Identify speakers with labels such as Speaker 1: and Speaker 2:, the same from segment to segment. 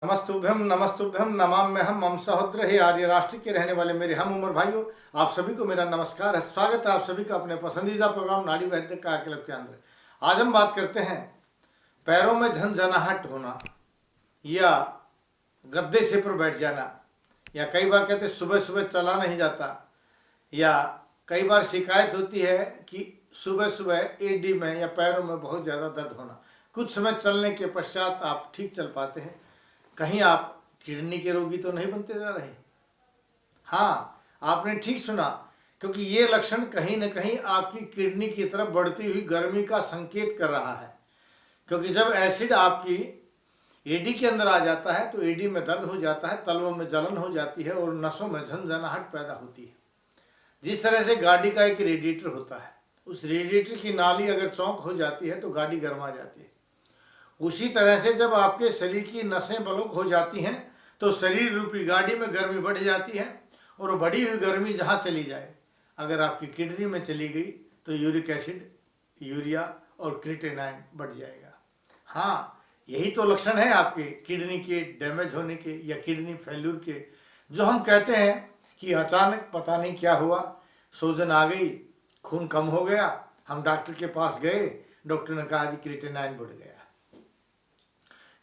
Speaker 1: नमस्तुभ्यम नमस्तुभ्यम नमाम्यहम मम सहोदर हे आर्य राष्ट्र के रहने वाले मेरे हम उम्र भाइयों, आप सभी को मेरा नमस्कार है। स्वागत है आप सभी का अपने पसंदीदा प्रोग्राम नाड़ी वैद्य का क्लब के अंदर। आज हम बात करते हैं पैरों में झनझनाहट होना या गद्दे से पर बैठ जाना, या कई बार कहते सुबह सुबह चला नहीं जाता, या कई बार शिकायत होती है कि सुबह सुबह एडी में या पैरों में बहुत ज़्यादा दर्द होना। कुछ समय चलने के पश्चात आप ठीक चल पाते हैं। कहीं आप किडनी के रोगी तो नहीं बनते जा रहे? हाँ, आपने ठीक सुना, क्योंकि ये लक्षण कहीं न कहीं आपकी किडनी की तरफ बढ़ती हुई गर्मी का संकेत कर रहा है। क्योंकि जब एसिड आपकी एडी के अंदर आ जाता है तो एडी में दर्द हो जाता है, तलवों में जलन हो जाती है और नसों में झनझनाहट पैदा होती है। जिस तरह से गाड़ी का एक रेडिएटर होता है, उस रेडिएटर की नाली अगर चौंक हो जाती है तो गाड़ी गर्मा जाती है। उसी तरह से जब आपके शरीर की नसें ब्लॉक हो जाती हैं तो शरीर रूपी गाड़ी में गर्मी बढ़ जाती है, और वो बढ़ी हुई गर्मी जहाँ चली जाए, अगर आपकी किडनी में चली गई तो यूरिक एसिड, यूरिया और क्रिएटिनिन बढ़ जाएगा। हाँ, यही तो लक्षण है आपके किडनी के डैमेज होने के या किडनी फेल्यूर के, जो हम कहते हैं कि अचानक पता नहीं क्या हुआ, सूजन आ गई, खून कम हो गया, हम डॉक्टर के पास गए, डॉक्टर ने कहा जी क्रिएटिनिन बढ़ गया।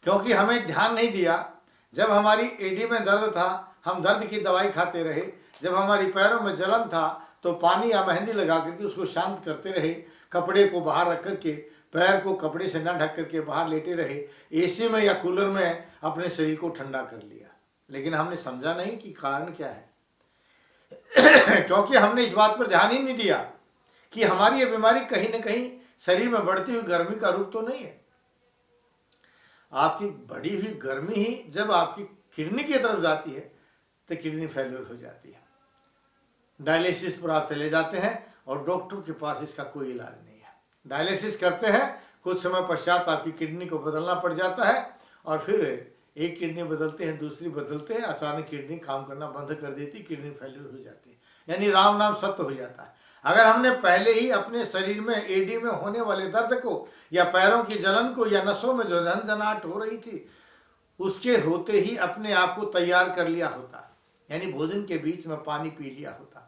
Speaker 1: क्योंकि हमें ध्यान नहीं दिया। जब हमारी एडी में दर्द था हम दर्द की दवाई खाते रहे, जब हमारी पैरों में जलन था तो पानी या मेहंदी लगा करके उसको शांत करते रहे, कपड़े को बाहर रख करके पैर को कपड़े से न ढक करके बाहर लेटे रहे, एसी में या कूलर में अपने शरीर को ठंडा कर लिया, लेकिन हमने समझा नहीं कि कारण क्या है। क्योंकि हमने इस बात पर ध्यान ही नहीं दिया कि हमारी ये बीमारी कहीं ना कहीं शरीर में बढ़ती हुई गर्मी का रूप तो नहीं है। आपकी बढ़ी हुई गर्मी ही जब आपकी किडनी की तरफ जाती है तो किडनी फेल्योर हो जाती है। डायलिसिस पर आप चले जाते हैं और डॉक्टर के पास इसका कोई इलाज नहीं है। डायलिसिस करते हैं, कुछ समय पश्चात आपकी किडनी को बदलना पड़ जाता है, और फिर एक किडनी बदलते हैं, दूसरी बदलते हैं, अचानक किडनी काम करना बंद कर देती, किडनी फेल्योर हो जाती है, यानी राम नाम सत्य हो जाता है। अगर हमने पहले ही अपने शरीर में एडी में होने वाले दर्द को या पैरों की जलन को या नसों में जो झनझनाहट हो रही थी उसके होते ही अपने आप को तैयार कर लिया होता, यानी भोजन के बीच में पानी पी लिया होता।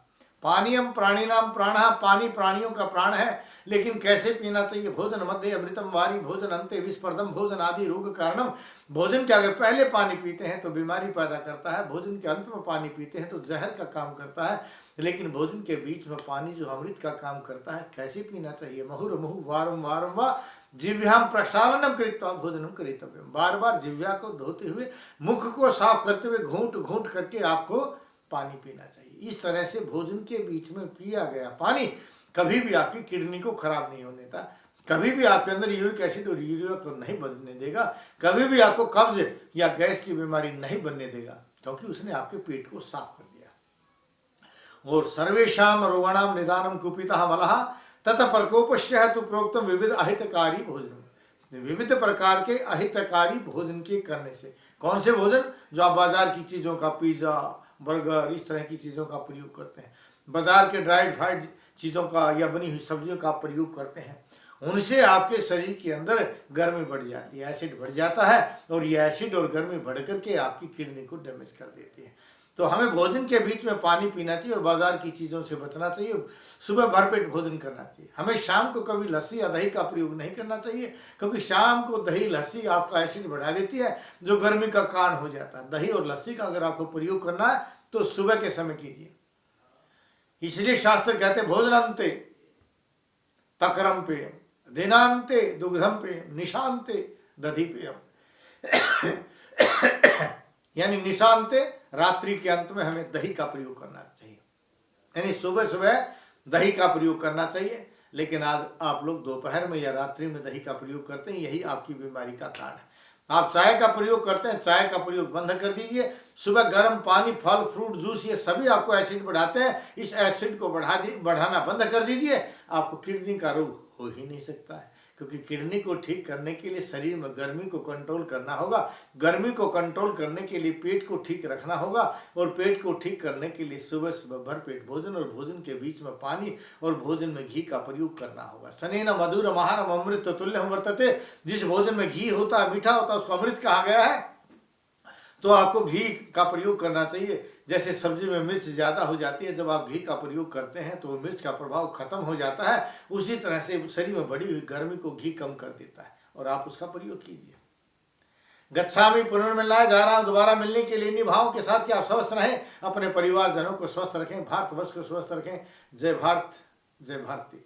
Speaker 1: पानीयम प्राणिनाम प्राणः, पानी प्राणियों का प्राण है, लेकिन कैसे पीना चाहिए? भोजन मध्य अमृतम वारी, भोजन अंते विस्पर्धम, भोजन आदि रोग कारणम। भोजन के अगर पहले पानी पीते हैं तो बीमारी पैदा करता है, भोजन के अंत में पानी पीते हैं तो जहर का काम करता है, लेकिन भोजन के बीच में पानी जो अमृत का काम करता है, कैसे पीना चाहिए? मुहुर्मुहु वारम वारम व जिह्वाम प्रक्षालनम कृत्वा भोजनम करितव्यम। बार बार जिह्वा को धोते हुए, मुख को साफ करते हुए घूंट घूंट करके आपको पानी पीना चाहिए। इस तरह से भोजन के बीच में पिया गया पानी कभी भी आपकी किडनी को खराब नहीं होने देता, कभी भी आपके अंदर यूरिक एसिड और यूरिया को नहीं बनने देगा, कभी भी आपको कब्ज या गैस की बीमारी नहीं बनने देगा, क्योंकि उसने आपके पेट को साफ कर दिया। और सर्वेशाम रोगाणाम निदानम कुपितः मलः तत प्रकोपस्य तो प्रोक्तम विविध अहितकारी भोजन। विविध प्रकार के अहितकारी भोजन के करने से, कौन से भोजन? जो आप बाजार की चीज़ों का, पिज़्ज़ा, बर्गर, इस तरह की चीज़ों का प्रयोग करते हैं, बाजार के ड्राइड फ्राइड चीज़ों का या बनी हुई सब्जियों का प्रयोग करते हैं, उनसे आपके शरीर के अंदर गर्मी बढ़ जाती है, एसिड बढ़ जाता है, और ये एसिड और गर्मी बढ़ करके आपकी किडनी को डैमेज कर देती है। तो हमें भोजन के बीच में पानी पीना चाहिए और बाजार की चीज़ों से बचना चाहिए। सुबह भरपेट भोजन करना चाहिए। हमें शाम को कभी लस्सी या दही का प्रयोग नहीं करना चाहिए, क्योंकि शाम को दही लस्सी आपका एसिड बढ़ा देती है, जो गर्मी का कारण हो जाता है। दही और लस्सी का अगर आपको प्रयोग करना है तो सुबह के समय कीजिए। इसलिए शास्त्र कहते भोजनांते तकरम पेयम, दिनांते दुग्धम पेयम, निशांते दधि पेयम। यानी निशांते, रात्रि के अंत में हमें दही का प्रयोग करना चाहिए, यानी सुबह सुबह दही का प्रयोग करना चाहिए। लेकिन आज आप लोग दोपहर में या रात्रि में दही का प्रयोग करते हैं, यही आपकी बीमारी का कारण है। आप चाय का प्रयोग करते हैं, चाय का प्रयोग बंद कर दीजिए। सुबह गर्म पानी, फल, फ्रूट, जूस, ये सभी आपको एसिड बढ़ाते हैं। इस एसिड को बढ़ाना बंद कर दीजिए। आपको किडनी का रोग हो ही नहीं सकता है, क्योंकि किडनी को ठीक करने के लिए शरीर में गर्मी को कंट्रोल करना होगा। गर्मी को कंट्रोल करने के लिए पेट को ठीक रखना होगा, और पेट को ठीक करने के लिए सुबह सुबह भरपेट भोजन और भोजन के बीच में पानी और भोजन में घी का प्रयोग करना होगा। सनेन मधुरम आहारम अमृत तुल्यम वर्तते। जिस भोजन में घी होता है, मीठा होता है, उसको अमृत कहा गया है। तो आपको घी का प्रयोग करना चाहिए। जैसे सब्जी में मिर्च ज़्यादा हो जाती है, जब आप घी का प्रयोग करते हैं तो मिर्च का प्रभाव खत्म हो जाता है। उसी तरह से शरीर में बढ़ी हुई गर्मी को घी कम कर देता है और आप उसका प्रयोग कीजिए। गच्छामि पुनर्मिलनाय, जा रहा हूँ दोबारा मिलने के लिए, इन्हीं भावों के साथ कि आप स्वस्थ रहें, अपने परिवारजनों को स्वस्थ रखें, भारतवर्ष को स्वस्थ रखें। जय भारत, जय भारती।